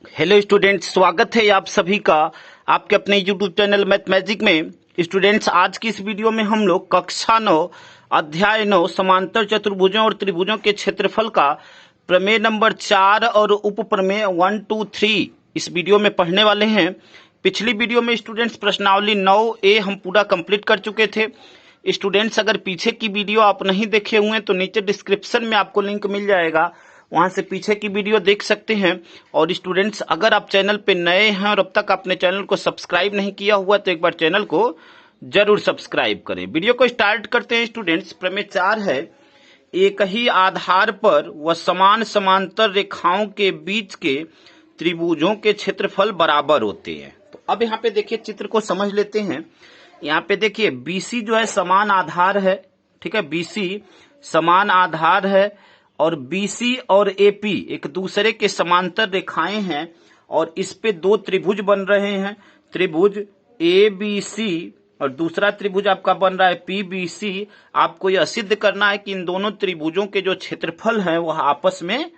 Hello students, स्वागत है आप सभी का आपके अपने यूट्यूब चैनल मैथ मैजिक में। स्टूडेंट्स, आज की इस वीडियो में हम लोग कक्षा 9 अध्याय 9 समांतर चतुर्भुजों और त्रिभुजों के क्षेत्रफल का प्रमेय नंबर 4 और उप प्रमेय 1, 2, 3 इस वीडियो में पढ़ने वाले हैं। पिछली वीडियो में स्टूडेंट्स प्रश्नावली 9A हम पूरा कंप्लीट कर चुके थे। स्टूडेंट्स, अगर पीछे की वीडियो आप नहीं देखे हुए हैं तो नीचे डिस्क्रिप्शन में आपको लिंक मिल जाएगा, वहां से पीछे की वीडियो देख सकते हैं। और स्टूडेंट्स, अगर आप चैनल पे नए हैं और अब तक आपने चैनल को सब्सक्राइब नहीं किया हुआ तो एक बार चैनल को जरूर सब्सक्राइब करें। वीडियो को स्टार्ट करते हैं स्टूडेंट्स। प्रमेय 4 है, एक ही आधार पर व समान समांतर रेखाओं के बीच के त्रिभुजों के क्षेत्रफल बराबर होते हैं। तो अब यहाँ पे देखिए, चित्र को समझ लेते हैं। यहाँ पे देखिए BC जो है समान आधार है, ठीक है, BC समान आधार है और BC और AP एक दूसरे के समांतर रेखाएं हैं और इस पे दो त्रिभुज बन रहे हैं, त्रिभुज ABC और दूसरा त्रिभुज आपका बन रहा है PBC। आपको यह सिद्ध करना है कि इन दोनों त्रिभुजों के जो क्षेत्रफल हैं वह आपस में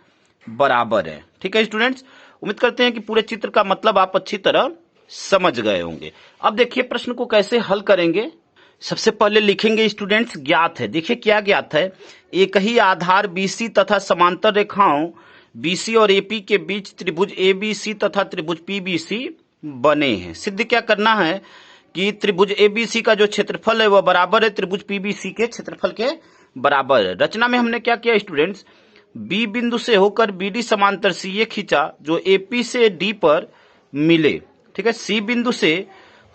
बराबर है। ठीक है स्टूडेंट्स, उम्मीद करते हैं कि पूरे चित्र का मतलब आप अच्छी तरह समझ गए होंगे। अब देखिए प्रश्न को कैसे हल करेंगे। सबसे पहले लिखेंगे स्टूडेंट्स, ज्ञात है। देखिए क्या ज्ञात है, एक ही आधार BC तथा समांतर रेखाओं BC और AP के बीच त्रिभुज ABC तथा त्रिभुज PBC बने हैं। सिद्ध क्या करना है कि त्रिभुज ABC का जो क्षेत्रफल है वह बराबर है त्रिभुज PBC के क्षेत्रफल के बराबर है। रचना में हमने क्या किया स्टूडेंट्स, B बिंदु से होकर BD समांतर CA खींचा जो AP से D पर मिले, ठीक है। C बिंदु से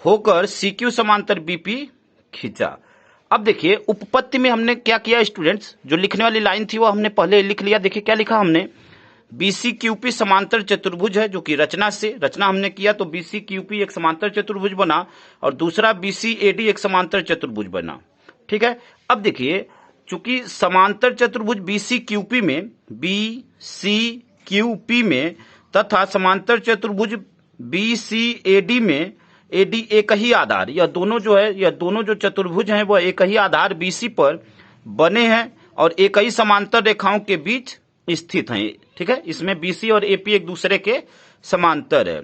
होकर CQ समांतर BP खींचा। अब देखिए उपपत्ति में हमने क्या किया स्टूडेंट्स, जो लिखने वाली लाइन थी वो हमने पहले लिख लिया। देखिए क्या लिखा हमने, BCQP समांतर चतुर्भुज है, जो कि रचना हमने किया तो BCQP एक समांतर चतुर्भुज बना और दूसरा BCAD एक समांतर चतुर्भुज बना, ठीक है। अब देखिए चूंकि समांतर चतुर्भुज BCQP में तथा समांतर चतुर्भुज BCAD में AD एक ही आधार, यह दोनों जो चतुर्भुज हैं वह एक ही आधार BC पर बने हैं और एक ही समांतर रेखाओं के बीच स्थित हैं, ठीक है। इसमें BC और AP एक दूसरे के समांतर है।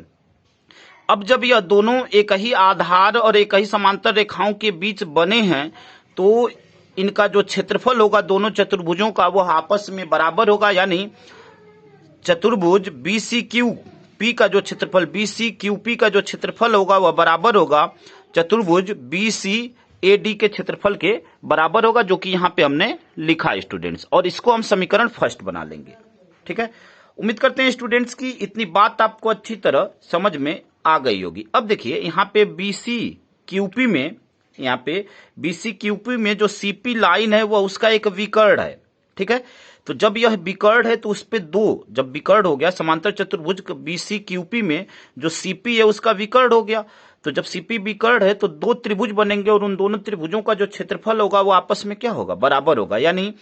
अब जब यह दोनों एक ही आधार और एक ही समांतर रेखाओं के बीच बने हैं तो इनका जो क्षेत्रफल होगा दोनों चतुर्भुजों का वह आपस में बराबर होगा, यानी चतुर्भुज BCQP का जो क्षेत्रफल होगा वह बराबर होगा चतुर्भुज BCAD के क्षेत्रफल के बराबर होगा, जो कि यहां पे हमने लिखा स्टूडेंट्स। और इसको हम समीकरण फर्स्ट बना लेंगे, ठीक है। उम्मीद करते हैं स्टूडेंट्स की इतनी बात आपको अच्छी तरह समझ में आ गई होगी। अब देखिए यहाँ पे BCQP में जो CP लाइन है वह उसका एक विकर्ण है, ठीक है। तो जब यह विकर्ण है तो उस पे जब विकर्ण हो गया समांतर चतुर्भुज BCQP में जो CP है उसका विकर्ण हो गया, तो जब CP विकर्ण है तो दो त्रिभुज बनेंगे और उन दोनों त्रिभुजों का जो क्षेत्रफल होगा वो आपस में क्या होगा, बराबर होगा। यानी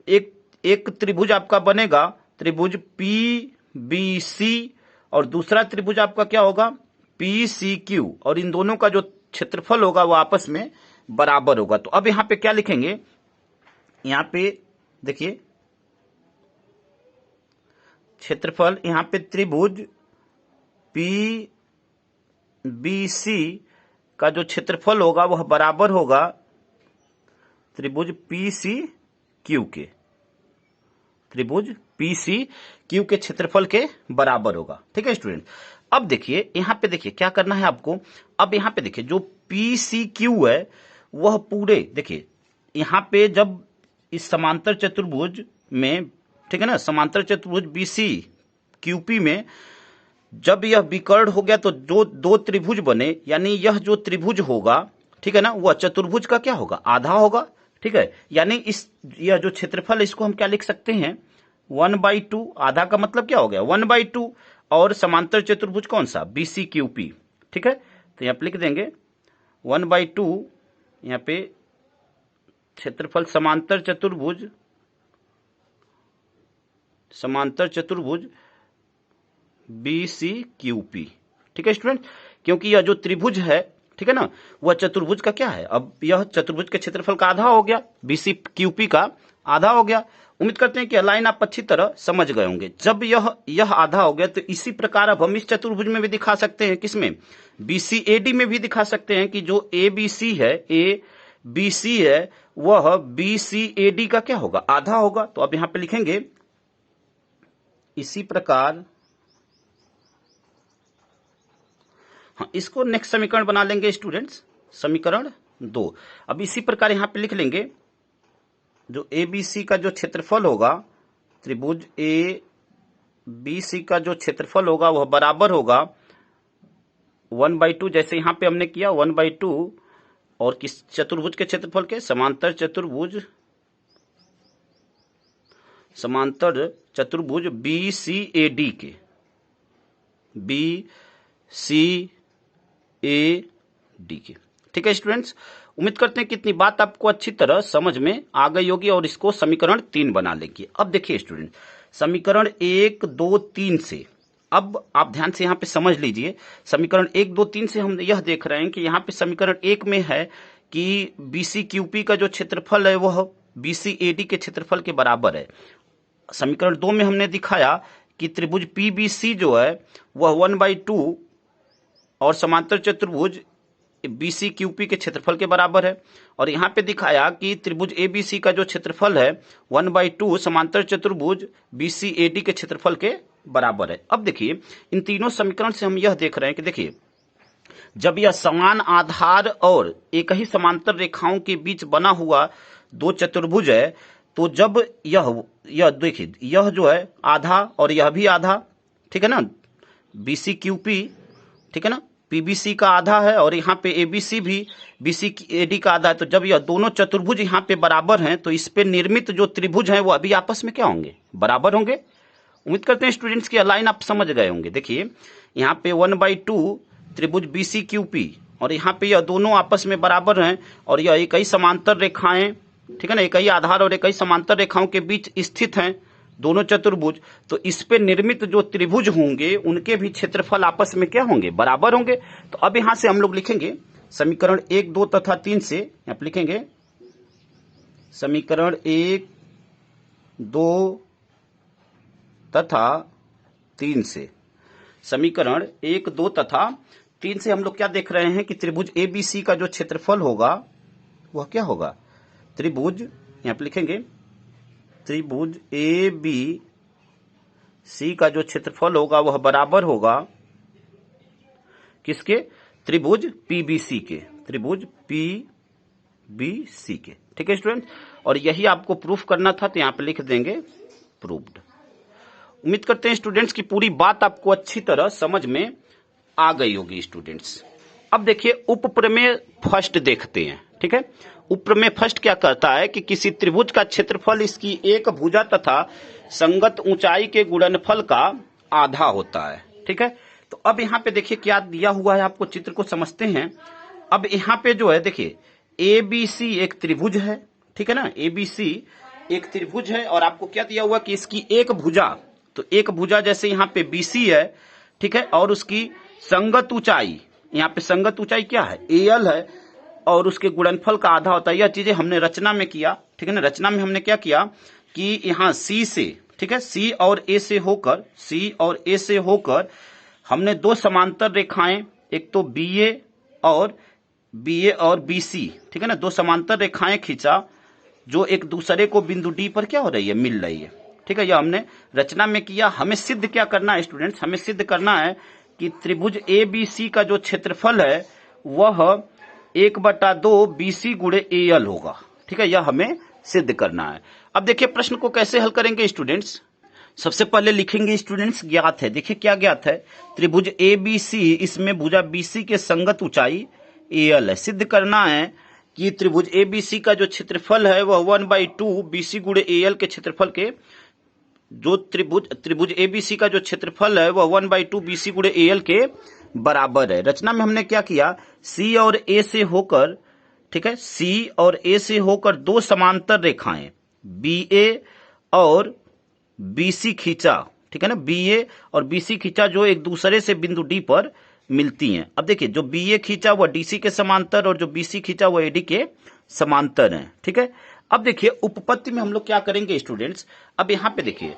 एक त्रिभुज आपका बनेगा त्रिभुज PBC और दूसरा त्रिभुज आपका क्या होगा PCQ और इन दोनों का जो क्षेत्रफल होगा वो आपस में बराबर होगा। तो अब यहां पे क्या लिखेंगे, यहां पे देखिए क्षेत्रफल, यहां पे त्रिभुज PBC का जो क्षेत्रफल होगा वह बराबर होगा त्रिभुज PCQ के क्षेत्रफल के बराबर होगा, ठीक है स्टूडेंट। अब देखिए यहां पे देखिए क्या करना है आपको। अब यहां पे देखिए जो PCQ है वह पूरे, देखिए यहां पे जब इस समांतर चतुर्भुज में, ठीक है ना, समांतर चतुर्भुज BCQP में जब यह विकर्ण हो गया तो जो दो त्रिभुज बने, यानी यह जो त्रिभुज होगा, ठीक है ना, वह चतुर्भुज का क्या होगा, आधा होगा, ठीक है। यानी यह जो क्षेत्रफल इसको हम क्या लिख सकते हैं 1/2। आधा का मतलब क्या हो गया 1/2 और समांतर चतुर्भुज कौन सा BCQP, ठीक है। तो यहां पे लिख देंगे 1/2, यहां पे क्षेत्रफल समांतर चतुर्भुज BCQP, ठीक है स्टूडेंट। क्योंकि यह जो त्रिभुज है, ठीक है ना, वह चतुर्भुज का क्या है, अब यह चतुर्भुज के क्षेत्रफल का आधा हो गया, BCQP का आधा हो गया। उम्मीद करते हैं कि लाइन आप अच्छी तरह समझ गए होंगे। जब यह आधा हो गया तो इसी प्रकार अब हम इस चतुर्भुज में भी दिखा सकते हैं, किसमें, BCAD में भी दिखा सकते हैं कि जो ABC है वह BCAD का क्या होगा, आधा होगा। तो अब यहां पे लिखेंगे इसी प्रकार, हाँ, इसको नेक्स्ट समीकरण बना लेंगे स्टूडेंट्स, समीकरण 2। अब इसी प्रकार यहां पे लिख लेंगे जो ABC का जो क्षेत्रफल होगा, त्रिभुज ABC का जो क्षेत्रफल होगा वह बराबर होगा 1/2, जैसे यहां पे हमने किया 1/2, और किस चतुर्भुज के क्षेत्रफल के, समांतर चतुर्भुज BCAD के, BCAD के। ठीक है स्टूडेंट्स, उम्मीद करते हैं कि इतनी बात आपको अच्छी तरह समझ में आ गई होगी और इसको समीकरण 3 बना लेंगे। अब देखिए स्टूडेंट, समीकरण 1, 2, 3 से, अब आप ध्यान से यहां पे समझ लीजिए, समीकरण 1, 2, 3 से हम यह देख रहे हैं कि यहां पे समीकरण 1 में है कि BCQP का जो क्षेत्रफल है वह BCAD के क्षेत्रफल के बराबर है। समीकरण 2 में हमने दिखाया कि त्रिभुज PBC जो है वह 1/2 और समांतर चतुर्भुज BCQP के क्षेत्रफल के बराबर है, और यहां पे दिखाया कि त्रिभुज ABC का जो क्षेत्रफल है 1/2 समांतर चतुर्भुज BCAD के क्षेत्रफल के बराबर है। अब देखिए इन तीनों समीकरण से हम यह देख रहे हैं कि देखिए जब यह समान आधार और एक ही समांतर रेखाओं के बीच बना हुआ दो चतुर्भुज है, तो जब यह देखिए यह जो है आधा और यह भी आधा, ठीक है ना, BCQP, ठीक है ना, PBC का आधा है और यहाँ पे ABC भी BCAD का आधा है। तो जब यह दोनों चतुर्भुज यहाँ पे बराबर हैं तो इस पे निर्मित जो त्रिभुज हैं वो अभी आपस में क्या होंगे, बराबर होंगे। उम्मीद करते हैं स्टूडेंट्स की लाइन आप समझ गए होंगे। देखिए यहाँ पे 1/2 त्रिभुज BCQP और यहाँ पे यह दोनों आपस में बराबर हैं और यह एक ही समांतर रेखाएं, ठीक है ना, एक ही आधार और एक ही समांतर रेखाओं के बीच स्थित हैं दोनों चतुर्भुज। तो इस पे निर्मित जो त्रिभुज होंगे उनके भी क्षेत्रफल आपस में क्या होंगे, बराबर होंगे। तो अब यहां से हम लोग लिखेंगे समीकरण 1, 2 तथा 3 से, यहां पे लिखेंगे समीकरण 1, 2 तथा 3 से, समीकरण 1, 2 तथा 3 से हम लोग क्या देख रहे हैं कि त्रिभुज ABC का जो क्षेत्रफल होगा वह क्या होगा, त्रिभुज, यहां पे लिखेंगे त्रिभुज ABC का जो क्षेत्रफल होगा वह बराबर होगा किसके, त्रिभुज PBC के, त्रिभुज PBC के। ठीक है स्टूडेंट, और यही आपको प्रूफ करना था तो यहां पे लिख देंगे प्रूव्ड। उम्मीद करते हैं स्टूडेंट्स की पूरी बात आपको अच्छी तरह समझ में आ गई होगी स्टूडेंट्स। अब देखिए उपप्रमेय फर्स्ट देखते हैं। ठीक है, उपप्रमेय फर्स्ट क्या कहता है कि किसी त्रिभुज का क्षेत्रफल इसकी एक भुजा तथा संगत ऊंचाई के गुणनफल का आधा होता है। ठीक है, तो अब यहाँ पे देखिए क्या दिया हुआ है, आपको चित्र को समझते हैं। अब यहाँ पे जो है देखिए ABC एक त्रिभुज है, ठीक है ना, ABC एक त्रिभुज है और आपको क्या दिया हुआ कि इसकी एक भुजा, तो एक भुजा जैसे यहाँ पे BC है, ठीक है, और उसकी संगत ऊंचाई, यहाँ पे संगत ऊंचाई क्या है, AL है, और उसके गुणनफल का आधा होता है। यह चीजें हमने रचना में किया, ठीक है ना। रचना में हमने क्या किया कि यहाँ C से, ठीक है, C और A से होकर हमने दो समांतर रेखाएं, एक तो BA और BC, ठीक है ना, दो समांतर रेखाएं खींचा जो एक दूसरे को बिंदु D पर क्या हो रही है, मिल रही है। ठीक है, यह हमने रचना में किया। हमें सिद्ध क्या करना है स्टूडेंट्स, हमें सिद्ध करना है कि त्रिभुज ABC का जो क्षेत्रफल है वह 1/2 BC गुणे AL होगा। ठीक है, यह हमें सिद्ध करना है। अब देखिए प्रश्न को कैसे हल करेंगे स्टूडेंट्स। सबसे पहले लिखेंगे स्टूडेंट्स ज्ञात है, देखिए क्या ज्ञात है, त्रिभुज ABC, इसमें भुजा BC के संगत ऊंचाई AL है। सिद्ध करना है कि त्रिभुज ABC का जो क्षेत्रफल है वह 1/2 BC गुणे AL के क्षेत्रफल के, जो त्रिभुज ABC का जो क्षेत्रफल है वह 1/2 BC गुणे AL के बराबर है। रचना में हमने क्या किया, C और A से होकर, ठीक है, C और A से होकर दो समांतर रेखाएं BA और BC खींचा, ठीक है ना, BA और BC खींचा जो एक दूसरे से बिंदु D पर मिलती हैं। अब देखिए जो BA खींचा वह DC के समांतर और जो BC खींचा वह AD के समांतर है। ठीक है, अब देखिए उपपत्ति में हम लोग क्या करेंगे स्टूडेंट्स, अब यहाँ पे देखिए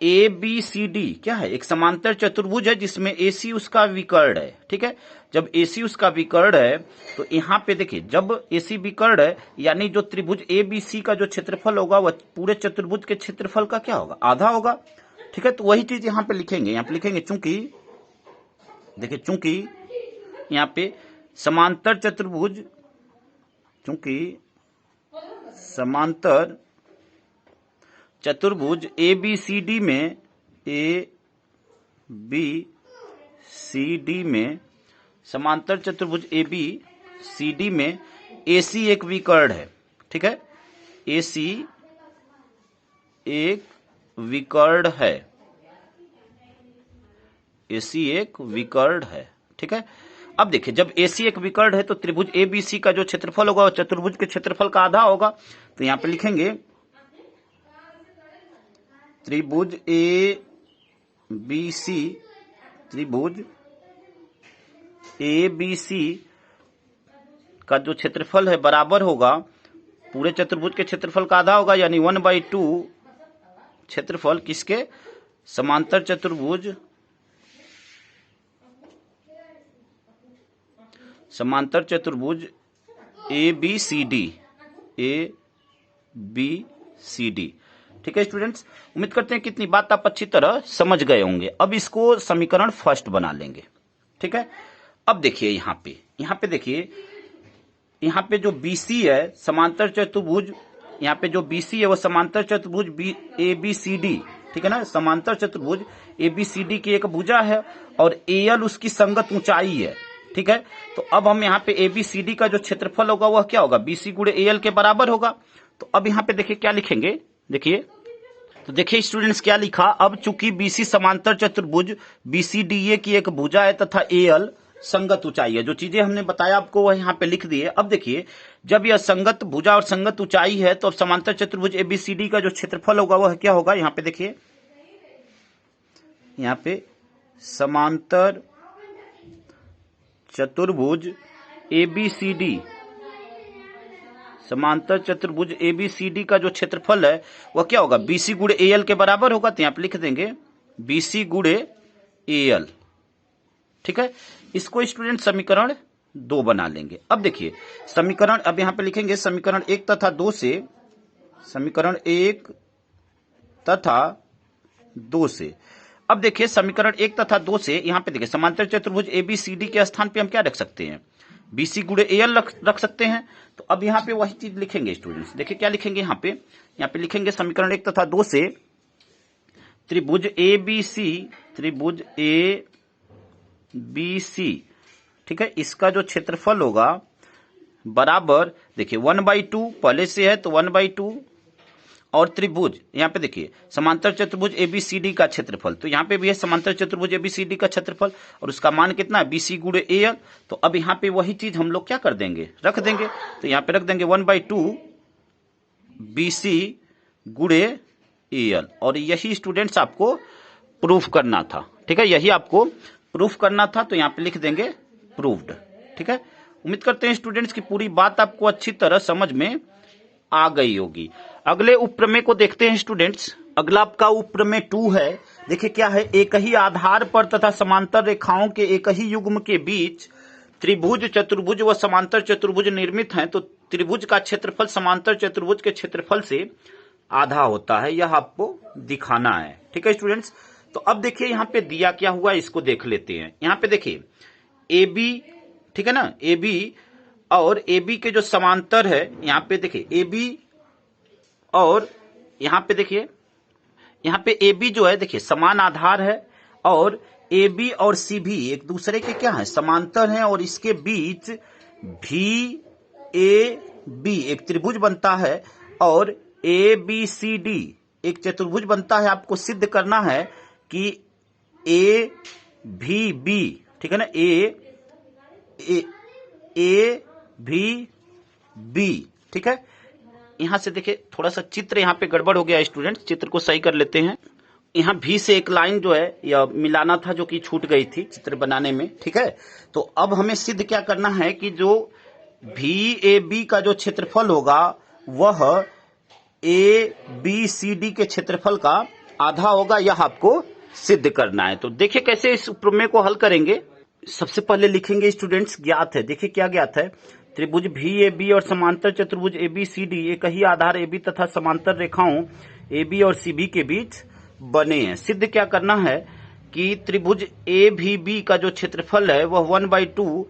ए बी सी डी क्या है, एक समांतर चतुर्भुज है जिसमें AC उसका विकर्ण है। ठीक है, जब AC उसका विकर्ण है तो यहाँ पे देखिए जब AC विकर्ण है यानी जो त्रिभुज ABC का जो क्षेत्रफल होगा वह पूरे चतुर्भुज के क्षेत्रफल का क्या होगा, आधा होगा। ठीक है, तो वही चीज यहाँ पे लिखेंगे, यहाँ पे लिखेंगे चूंकि देखिए चूंकि यहाँ पे समांतर चतुर्भुज, चूंकि समांतर चतुर्भुज ABCD में ABCD में समांतर चतुर्भुज ABCD में AC एक विकर्ण है। ठीक है, AC एक विकर्ण है, AC एक विकर्ण है। ठीक है, अब देखिए जब AC एक विकर्ण है तो त्रिभुज ABC का जो क्षेत्रफल होगा वो चतुर्भुज के क्षेत्रफल का आधा होगा। तो यहां पे लिखेंगे त्रिभुज ABC का जो क्षेत्रफल है बराबर होगा पूरे चतुर्भुज के क्षेत्रफल का आधा होगा, यानी 1/2 क्षेत्रफल किसके, समांतर चतुर्भुज ABCD। ठीक है स्टूडेंट्स, उम्मीद करते हैं कि इतनी बात आप अच्छी तरह समझ गए होंगे। अब इसको समीकरण फर्स्ट बना लेंगे। ठीक है, अब देखिए यहाँ पे देखिए यहाँ पे जो BC है समांतर चतुर्भुज, यहाँ पे जो BC है वो समांतर चतुर्भुज ABCD, ठीक है ना, समांतर चतुर्भुज ABCD की एक भुजा है और AL उसकी संगत ऊंचाई है। ठीक है, तो अब हम यहाँ पे ABCD का जो क्षेत्रफल होगा वह क्या होगा, BC गुणे AL के बराबर होगा। तो अब यहाँ पे देखिए क्या लिखेंगे, देखिए तो देखिए स्टूडेंट्स क्या लिखा, अब चूंकि BC समांतर चतुर्भुज BCDA की एक भुजा है तथा AL संगत ऊंचाई है, जो चीजें हमने बताया आपको वह यहाँ पे लिख दिए। अब देखिए जब यह संगत भुजा और संगत ऊंचाई है तो अब समांतर चतुर्भुज ABCD का जो क्षेत्रफल होगा वह क्या होगा, यहाँ पे देखिए यहाँ पे समांतर चतुर्भुज ABCD का जो क्षेत्रफल है वह क्या होगा, BC गुणे AL के बराबर होगा। तो यहाँ पे लिख देंगे BC गुणे AL। ठीक है, इसको स्टूडेंट समीकरण 2 बना लेंगे। अब देखिए समीकरण, अब यहाँ पे लिखेंगे समीकरण 1 तथा 2 से, समीकरण 1 तथा 2 से। अब देखिए समीकरण 1 तथा 2 से यहाँ पे देखिए समांतर चतुर्भुज ABCD के स्थान पे हम क्या रख सकते हैं, BC गुणे AL रख सकते हैं। तो अब यहाँ पे वही चीज लिखेंगे स्टूडेंट्स, देखिए क्या लिखेंगे यहाँ पे लिखेंगे समीकरण 1 तथा 2 से त्रिभुज ABC, ठीक है, इसका जो क्षेत्रफल होगा बराबर देखिए 1/2 पहले से है तो 1/2 और त्रिभुज यहाँ पे देखिए समांतर चतुर्भुज ABCD का क्षेत्रफल, तो यहाँ पे भी है समांतर चतुर्भुज ABCD का क्षेत्रफल और उसका मान कितना है, BC गुणे AL। तो अब यहाँ पे वही चीज हम लोग क्या कर देंगे, रख देंगे। तो यहाँ पे रख देंगे 1/2 BC गुणे AL, और यही स्टूडेंट्स आपको प्रूफ करना था। ठीक है, यही आपको प्रूफ करना था, तो यहाँ पे लिख देंगे प्रूव्ड। ठीक है, उम्मीद करते हैं स्टूडेंट्स की पूरी बात आपको अच्छी तरह समझ में आ गई होगी। अगले उपप्रमेय को देखते हैं स्टूडेंट्स। अगला आपका उपप्रमेय 2 है। देखिए क्या है, एक ही आधार पर तथा समांतर रेखाओं के एक ही युग्म के बीच त्रिभुज, चतुर्भुज व समांतर चतुर्भुज निर्मित हैं तो त्रिभुज का क्षेत्रफल समांतर चतुर्भुज के क्षेत्रफल से आधा होता है, यह आपको दिखाना है। ठीक है स्टूडेंट्स, तो अब देखिए यहाँ पे दिया क्या हुआ इसको देख लेते हैं। यहाँ पे देखिए AB, ठीक है ना, AB और AB के जो समांतर है, यहाँ पे देखिए AB और यहाँ पे देखिए यहाँ पे AB जो है देखिए समान आधार है और AB और CB एक दूसरे के क्या है, समांतर हैं और इसके बीच VAB एक त्रिभुज बनता है और ABCD एक चतुर्भुज बनता है। आपको सिद्ध करना है कि AVB, ठीक है ना, AVB, ठीक है। यहां से देखिए थोड़ा सा चित्र यहाँ पे गड़बड़ हो गया स्टूडेंट्स, चित्र को सही कर लेते हैं। यहाँ भी से एक लाइन जो है या मिलाना था जो कि छूट गई थी चित्र बनाने में। ठीक है, तो अब हमें सिद्ध क्या करना है कि जो VAB का जो क्षेत्रफल होगा वह ए बी सी डी के क्षेत्रफल का आधा होगा, यह आपको सिद्ध करना है। तो देखिए कैसे इस प्रमेय को हल करेंगे। सबसे पहले लिखेंगे स्टूडेंट्स, ज्ञात है, देखिए क्या ज्ञात है, त्रिभुज भी ए बी और समांतर चतुर्भुज ए बी सी डी एक ही आधार ए बी तथा समांतर रेखाओं ए बी और सी बी के बीच बने हैं। सिद्ध क्या करना है कि त्रिभुज ए भी बी का जो क्षेत्रफल है वह 1/2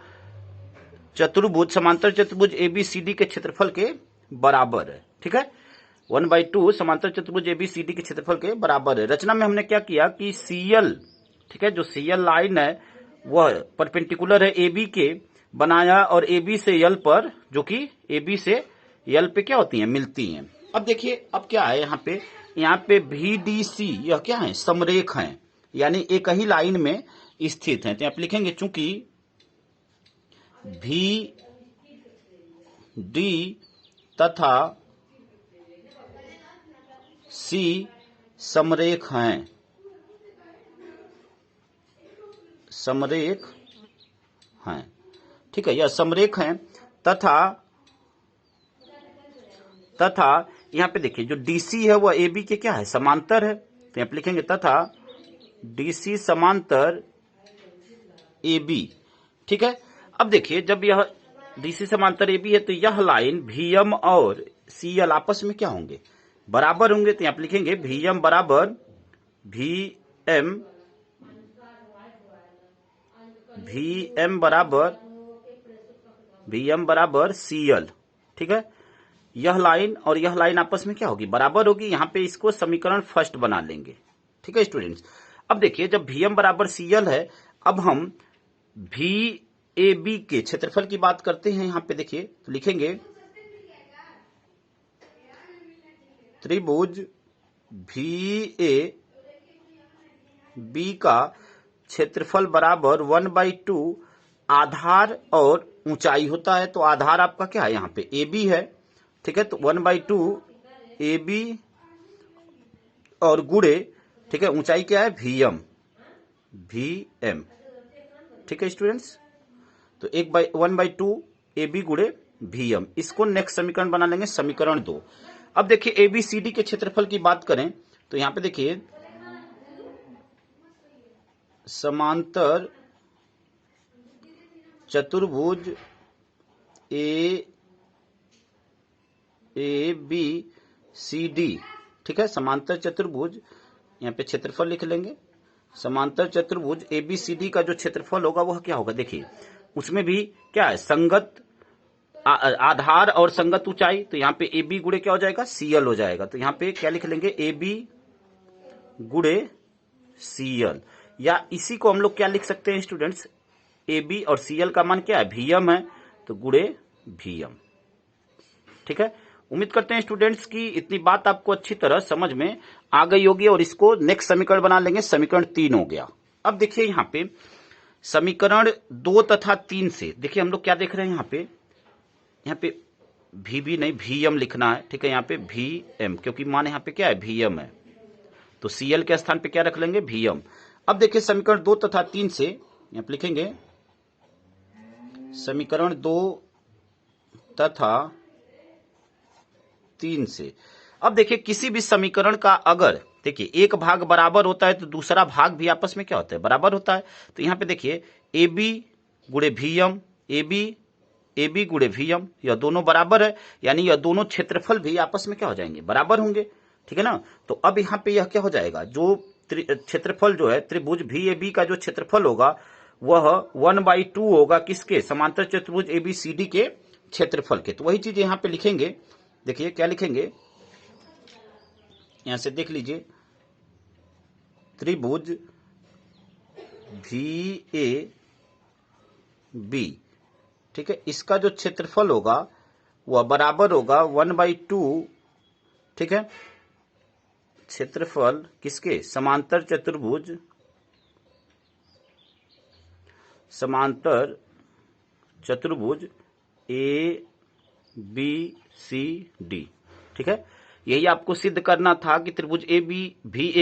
चतुर्भुज समांतर चतुर्भुज ए बी सी डी के क्षेत्रफल के बराबर है। ठीक है, 1/2 समांतर चतुर्भुज ए बी सी डी के क्षेत्रफल के बराबर है। रचना में हमने क्या किया कि सीएल, ठीक है, जो सीएल लाइन है वह परपेंडिकुलर है ए बी के, बनाया और ए बी से यल पर, जो कि ए बी से यल पे क्या होती हैं, मिलती हैं। अब देखिए अब क्या है यहाँ पे भी डी सी यह क्या है, समरेख हैं, यानी एक ही लाइन में स्थित हैं। तो यहाँ पे लिखेंगे चूंकि भी डी तथा सी समरेख हैं, समरेख हैं, ठीक है, यह समरेख हैं तथा यहाँ पे देखिए जो डीसी है वह ए बी के क्या है, समांतर है। तो यहाँ पे लिखेंगे तथा डीसी समांतर ए बी। ठीक है, अब देखिए जब यह डीसी समांतर ए बी है तो यह लाइन वीएम और सीएल आपस में क्या होंगे, बराबर होंगे। तो यहाँ पे लिखेंगे वीएम बराबर वीएम बराबर सीएल। ठीक है, यह लाइन और यह लाइन आपस में क्या होगी, बराबर होगी। यहां पे इसको समीकरण फर्स्ट बना लेंगे। ठीक है स्टूडेंट्स, अब देखिए जब वीएम बराबर सीएल है, अब हम भी ए बी के क्षेत्रफल की बात करते हैं। यहां पे देखिए तो लिखेंगे त्रिभुज भी ए बी का क्षेत्रफल बराबर 1/2 आधार और ऊंचाई होता है। तो आधार आपका क्या है, यहाँ पे ए बी है। ठीक है, तो 1/2 ए बी और गुणे, ठीक है, ऊंचाई क्या है, वीएम। ठीक है स्टूडेंट्स, तो 1/2 ए बी गुणे वीएम, इसको नेक्स्ट समीकरण बना लेंगे, समीकरण 2। अब देखिए ए बी सी डी के क्षेत्रफल की बात करें तो यहां पे देखिए समांतर चतुर्भुज ए बी सी डी, ठीक है, समांतर चतुर्भुज, यहाँ पे क्षेत्रफल लिख लेंगे। समांतर चतुर्भुज ए बी सी डी का जो क्षेत्रफल होगा वह क्या होगा, देखिए उसमें भी क्या है, संगत आधार और संगत ऊंचाई। तो यहाँ पे ए बी गुणे क्या हो जाएगा, सीएल हो जाएगा। तो यहाँ पे क्या लिख लेंगे, ए बी गुणे सीएल, या इसी को हम लोग क्या लिख सकते हैं स्टूडेंट्स, ए बी और सीएल का मान क्या है, वीएम है, तो गुणे वीएम। ठीक है, उम्मीद करते हैं स्टूडेंट्स की इतनी बात आपको अच्छी तरह समझ में आ गई होगी। और इसको नेक्स्ट समीकरण बना लेंगे, समीकरण 3 हो गया। अब देखिए यहाँ पे समीकरण 2 तथा 3 से देखिए हम लोग क्या देख रहे हैं, यहाँ पे भी बी नहीं वीएम लिखना है। ठीक है, यहाँ पे वीएम, क्योंकि मान यहाँ पे क्या है, वीएम है, तो सीएल के स्थान पे क्या रख लेंगे, वीएम। अब देखिए समीकरण 2 तथा 3 से यहाँ पे लिखेंगे समीकरण 2 तथा 3 से। अब देखिए किसी भी समीकरण का अगर देखिए एक भाग बराबर होता है तो दूसरा भाग भी आपस में क्या होता है, बराबर होता है। तो यहाँ पे देखिए ए बी गुणे वीएम, ए बी गुणे वीएम, यह दोनों बराबर है, यानी यह दोनों क्षेत्रफल भी आपस में क्या हो जाएंगे, बराबर होंगे। ठीक है ना, तो अब यहाँ पे यह क्या हो जाएगा, जो क्षेत्रफल जो है त्रिभुज भी ए बी का जो क्षेत्रफल होगा वह 1/2 होगा किसके, समांतर चतुर्भुज ए बी सी डी के क्षेत्रफल के। तो वही चीज यहाँ पे लिखेंगे, देखिए क्या लिखेंगे, यहां से देख लीजिए, त्रिभुज भी ए बी, ठीक है, इसका जो क्षेत्रफल होगा वह बराबर होगा 1/2, ठीक है, क्षेत्रफल किसके, समांतर चतुर्भुज ए बी सी डी। ठीक है, यही आपको सिद्ध करना था कि त्रिभुज ए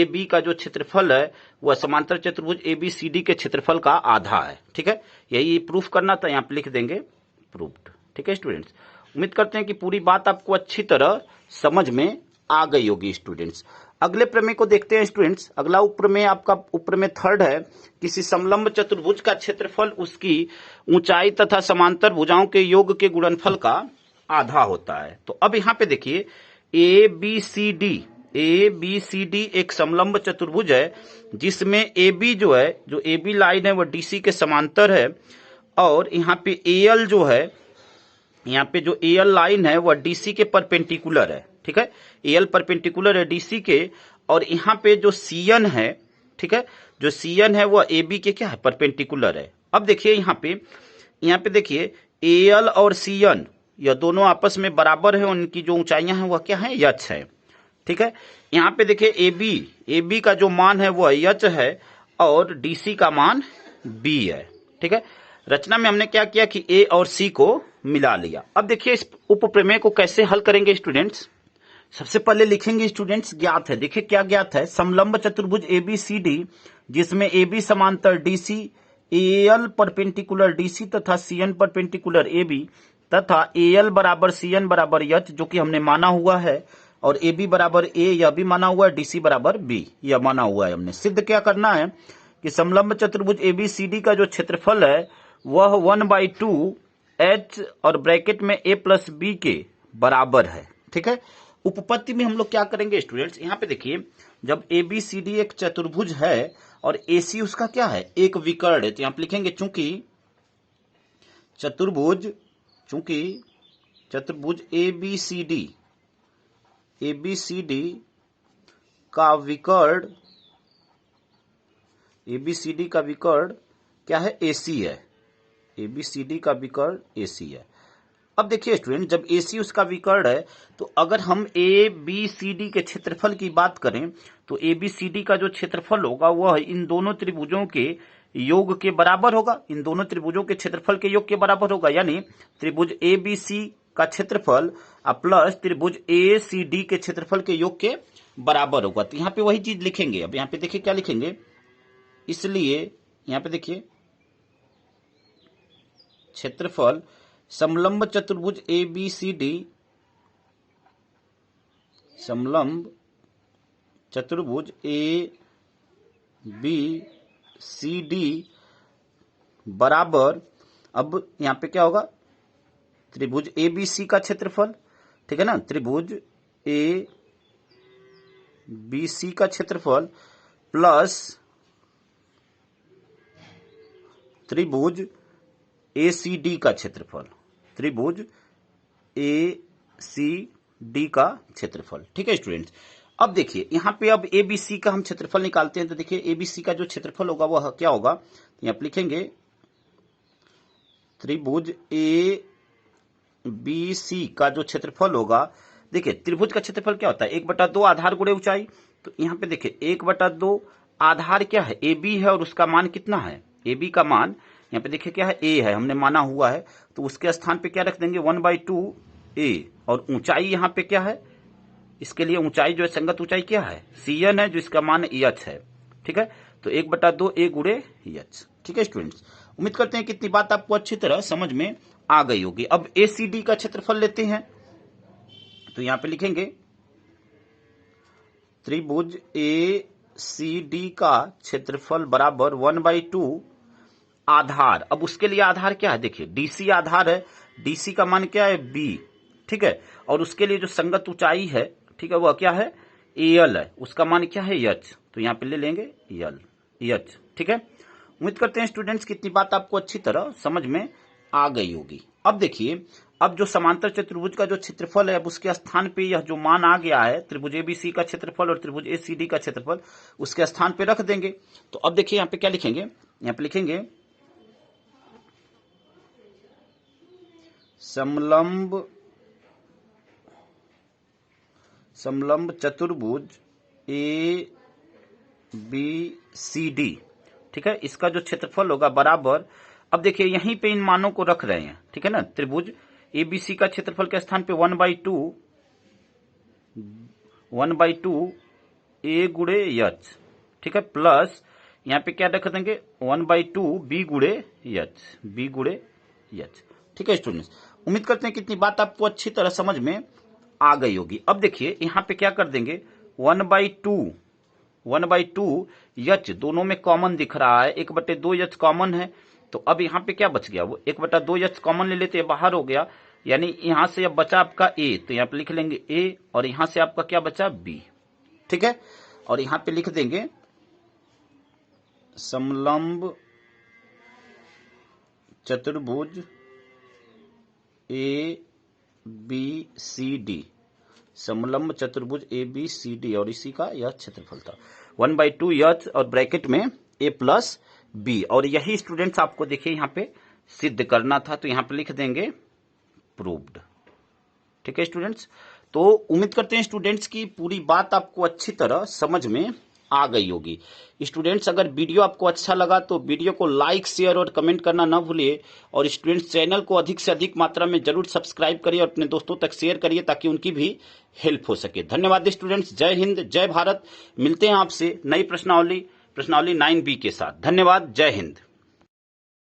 बी का जो क्षेत्रफल है वह समांतर चतुर्भुज ए बी सी डी के क्षेत्रफल का आधा है। ठीक है, यही प्रूफ करना था, यहाँ पे लिख देंगे प्रूफ्ड। ठीक है स्टूडेंट्स, उम्मीद करते हैं कि पूरी बात आपको अच्छी तरह समझ में आ गई होगी स्टूडेंट्स। अगले प्रमेय को देखते हैं स्टूडेंट्स। अगला उपप्रमेय आपका उपप्रमेय थर्ड है। किसी समलंब चतुर्भुज का क्षेत्रफल उसकी ऊंचाई तथा समांतर भुजाओं के योग के गुणनफल का आधा होता है। तो अब यहाँ पे देखिए ए बी सी डी एक समलंब चतुर्भुज है जिसमें ए बी जो है, जो ए बी लाइन है वह डीसी के समांतर है, और यहाँ पे एल जो है, यहाँ पे जो एल लाइन है वह डीसी के परपेंडिकुलर है। ठीक है, एल परपेंडिकुलर है डीसी के, और यहाँ पे जो सीएन है, ठीक है, जो सीएन है वह ए बी के क्या है, परपेंडिकुलर है। अब देखिए यहाँ पे देखिए एल और सीएन यह दोनों आपस में बराबर है, उनकी जो ऊंचाइयां हैं वह क्या है, यच है। ठीक है, यहाँ पे देखिए ए बी का जो मान है वह यच है और डीसी का मान बी है। ठीक है, रचना में हमने क्या किया कि ए और सी को मिला लिया। अब देखिए इस उपप्रमेय को कैसे हल करेंगे स्टूडेंट्स। सबसे पहले लिखेंगे स्टूडेंट्स, ज्ञात है, देखिए क्या ज्ञात है, समलंब चतुर्भुज एबीसीडी जिसमें एबी समांतर डीसी, एएल परपेंडिकुलर डीसी तथा सीएन परपेंडिकुलर एबी तथा एएल बराबर सीएन बराबर एच जो कि हमने माना हुआ है, और एबी बराबर ए यह भी माना हुआ है, डीसी बराबर बी यह माना हुआ है। हमने सिद्ध क्या करना है कि समलंब चतुर्भुज एबीसीडी का जो क्षेत्रफल है वह 1/2 एच और ब्रैकेट में ए प्लस बी के बराबर है। ठीक है, उपपत्ति में हम लोग क्या करेंगे स्टूडेंट्स, यहाँ पे देखिए जब एबीसीडी एक चतुर्भुज है और एसी उसका क्या है, एक विकर्ण है, तो यहाँ पे लिखेंगे चूंकि चतुर्भुज एबीसीडी का विकर्ण क्या है, एसी है। एबीसीडी का विकर्ण एसी है। अब देखिए स्टूडेंट, जब एसी उसका विकर्ण है तो अगर हम ए बी सी डी के क्षेत्रफल की बात करें तो ए बी सी डी का जो क्षेत्रफल होगा वह इन दोनों त्रिभुजों के योग के बराबर होगा, इन दोनों त्रिभुजों के क्षेत्रफल के योग के बराबर होगा, यानी त्रिभुज ए बी सी का क्षेत्रफल प्लस त्रिभुज ए सी डी के क्षेत्रफल के योग के बराबर होगा। तो यहाँ पे वही चीज लिखेंगे। अब यहाँ पे देखिए क्या लिखेंगे, इसलिए यहाँ पे देखिए क्षेत्रफल समलंब चतुर्भुज ए बी सी डी, समलंब चतुर्भुज ए बी सी डी बराबर, अब यहां पे क्या होगा, त्रिभुज ए बी सी का क्षेत्रफल, ठीक है ना, त्रिभुज ए बी सी का क्षेत्रफल प्लस त्रिभुज ए सी डी का क्षेत्रफल, त्रिभुज ए सी डी का क्षेत्रफल। ठीक है स्टूडेंट्स, अब देखिए यहाँ पे अब ए बी सी का हम क्षेत्रफल निकालते हैं। तो देखिए ए बी सी का जो क्षेत्रफल होगा वह क्या होगा, तो यहाँ पे लिखेंगे त्रिभुज ए बी सी का जो क्षेत्रफल होगा, देखिए त्रिभुज का क्षेत्रफल क्या होता है, 1/2 आधार गुणे ऊंचाई। तो यहाँ पे देखिए 1/2 आधार क्या है, ए बी है, और उसका मान कितना है, ए बी का मान यहाँ पे देखिए क्या है, ए है, हमने माना हुआ है, तो उसके स्थान पे क्या रख देंगे 1/2 ए, और ऊंचाई यहाँ पे क्या है, इसके लिए ऊंचाई जो है संगत ऊंचाई क्या है, सीएन है, जो इसका मान एच है। ठीक है, तो 1/2 ए गुणे एच। ठीक है स्टूडेंट्स, उम्मीद करते हैं कि इतनी बात आपको अच्छी तरह समझ में आ गई होगी। अब एसीडी का क्षेत्रफल लेते हैं, तो यहां पे लिखेंगे त्रिभुज ए सी डी का क्षेत्रफल बराबर 1/2 आधार। अब उसके लिए आधार क्या है, देखिए डीसी आधार है, डीसी का मान क्या है, बी। ठीक है, और उसके लिए जो संगत ऊंचाई है, ठीक है, वह क्या है, एल है, उसका मान क्या है, एच। तो यहां पे ले लेंगे एल, एच। ठीक है, उम्मीद करते हैं स्टूडेंट्स की इतनी बात आपको अच्छी तरह समझ में आ गई होगी। अब देखिए, अब जो समांतर चतुर्भुज का जो क्षेत्रफल है, अब उसके स्थान पे यह जो मान आ गया है, त्रिभुज एबीसी का क्षेत्रफल और त्रिभुज एसीडी का क्षेत्रफल, उसके स्थान पे रख देंगे। तो अब देखिए यहाँ पे क्या लिखेंगे, यहाँ पे लिखेंगे समलंब चतुर्भुज ए बी सी डी, ठीक है, इसका जो क्षेत्रफल होगा बराबर, अब देखिए यहीं पे इन मानों को रख रहे हैं, ठीक है ना, त्रिभुज एबीसी का क्षेत्रफल के स्थान पे 1/2 ए गुणे एच, ठीक है, प्लस यहाँ पे क्या रख देंगे 1/2 बी गुणे एच, बी गुणे एच। ठीक है स्टूडेंट्स, उम्मीद करते हैं कि इतनी बात आपको अच्छी तरह समझ में आ गई होगी। अब देखिए यहां पे क्या कर देंगे, 1/2 यच दोनों में कॉमन दिख रहा है, 1/2 यच कॉमन है, तो अब यहां पे क्या बच गया, वो 1/2 यच कॉमन ले लेते हैं, बाहर हो गया, यानी यहां से अब बचा आपका ए, तो यहां पे लिख लेंगे ए, और यहां से आपका क्या बचा बी, ठीक है। और यहां पे लिख देंगे समलंब चतुर्भुज ए बी सी डी, समलंब चतुर्भुज ए बी सी डी, और इसी का यह क्षेत्रफल था 1/2 यच और ब्रैकेट में ए प्लस बी, और यही स्टूडेंट्स आपको देखिए यहां पे सिद्ध करना था, तो यहां पे लिख देंगे प्रूव्ड, ठीक है स्टूडेंट्स। तो उम्मीद करते हैं स्टूडेंट्स की पूरी बात आपको अच्छी तरह समझ में आ गई होगी। स्टूडेंट्स अगर वीडियो आपको अच्छा लगा तो वीडियो को लाइक शेयर और कमेंट करना ना भूलिए, और स्टूडेंट्स चैनल को अधिक से अधिक मात्रा में जरूर सब्सक्राइब करिए और अपने दोस्तों तक शेयर करिए ताकि उनकी भी हेल्प हो सके। धन्यवाद स्टूडेंट्स, जय हिंद जय भारत। मिलते हैं आपसे नई प्रश्नावली 9B के साथ। धन्यवाद, जय हिंद।